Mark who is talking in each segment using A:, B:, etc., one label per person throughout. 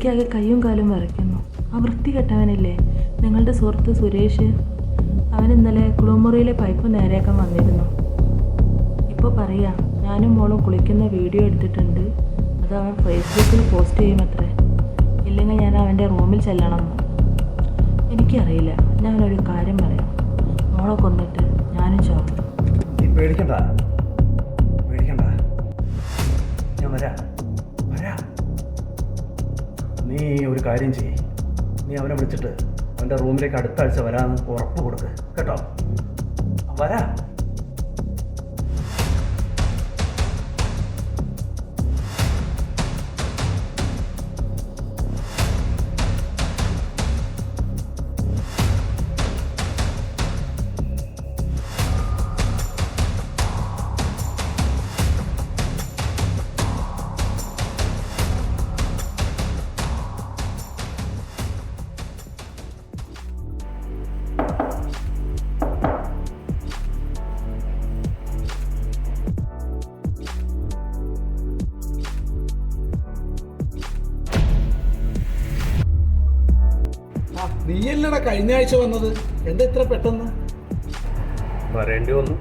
A: എനിക്കാകെ കയ്യും കാലും വിറയ്ക്കുന്നു. ആ വൃത്തികെട്ടവനില്ലേ, നിങ്ങളുടെ സുഹൃത്ത് സുരേഷ്, അവൻ ഇന്നലെ കുളിമുറിയിലെ പൈപ്പ് നേരെയാക്കാൻ വന്നിരുന്നു. ഇപ്പോൾ പറയാം, ഞാനും മോളും കുളിക്കുന്ന വീഡിയോ എടുത്തിട്ടുണ്ട്, അത് അവൻ ഫേസ്ബുക്കിൽ പോസ്റ്റ് ചെയ്യുമത്രേ. ഇല്ലെങ്കിൽ ഞാൻ അവൻ്റെ റൂമിൽ ചെല്ലണം. എനിക്കറിയില്ല. ഞാനൊരു കാര്യം പറയാം, മോളെ കൊന്നിട്ട് ഞാനും ചാവും.
B: പേടിക്കണ്ട, ഞാൻ വരാം. നീ ഒരു കാര്യം ചെയ്യ്, നീ അവനെ വിളിച്ചിട്ട് അവൻ്റെ റൂമിലേക്ക് അടുത്ത ആഴ്ച വരാമെന്ന് ഉറപ്പ് കൊടുക്ക് കേട്ടോ. വരാം.
C: നീയല്ലടാ കഴിഞ്ഞ ആഴ്ച വന്നത്, എന്താ ഇത്ര പെട്ടെന്ന്
B: വരേണ്ടി വന്നു.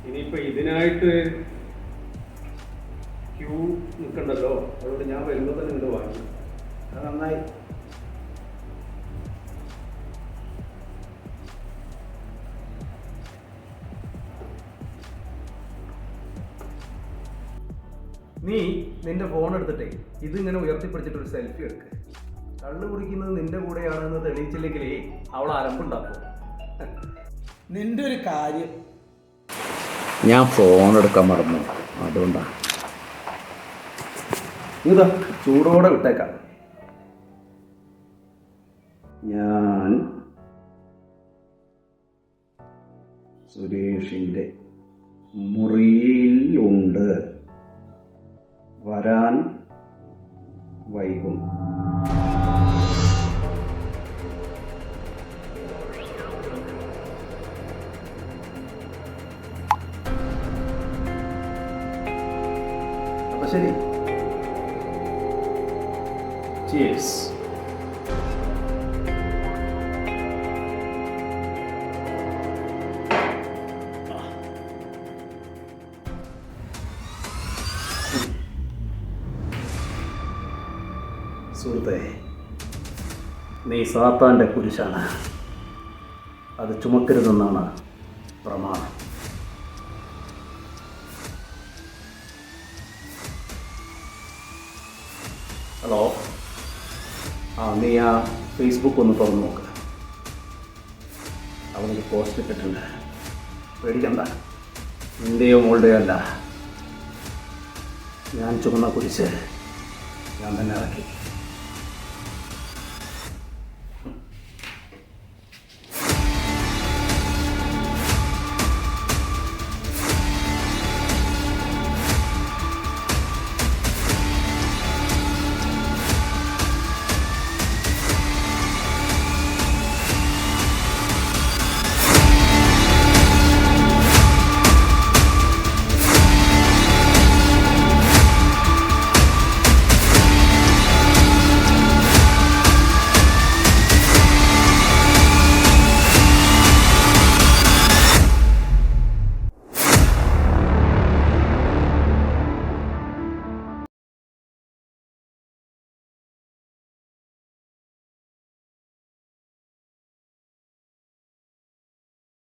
B: ഇനിയിപ്പോ ഇതിനായിട്ട് ക്യൂ നിൽക്കണ്ടല്ലോ, അതുകൊണ്ട് ഞാൻ വരുമ്പോൾ തന്നെ നിങ്ങൾ വാങ്ങി.
C: അത് നന്നായി.
B: നീ നിന്റെ ഫോൺ എടുത്തിട്ടേ ഇതിങ്ങനെ ഉയർത്തിപ്പിടിച്ചിട്ടൊരു സെൽഫി എടുക്കുക. കള്ളു കുടിക്കുന്നത് നിന്റെ കൂടെയാണെന്ന് തെളിയിച്ചില്ലെങ്കിലേ അവൾ അലമ്പുണ്ടാക്കും.
C: നിന്റെ ഒരു കാര്യം,
D: ഞാൻ ഫോൺ എടുക്കാൻ മറന്നു, അതുകൊണ്ടാണ്.
B: ഇതാ ചൂടോടെ വിട്ടേക്കാം.
D: ഞാൻ സുരേഷിൻ്റെ മുറിയിലുണ്ട്, വരാൻ വൈകും.
B: അപ്പൊ ശരി, cheers. സുഹൃത്തേ, നീ സാത്താൻ്റെ കുരിശാണ്, അത് ചുമക്കരുതെന്നാണ് പ്രമാണം. ഹലോ, നീ ആ ഫേസ്ബുക്ക് ഒന്ന് തുറന്നു നോക്ക്. അവനൊരു പോസ്റ്റ് ഇട്ടിട്ടുണ്ട്. പേടിക്കണ്ട, നിൻ്റെയോ മോളുടെയോ അല്ല, ഞാൻ ചുമന്ന കുരിശ് ഞാൻ തന്നെ ഇറക്കി.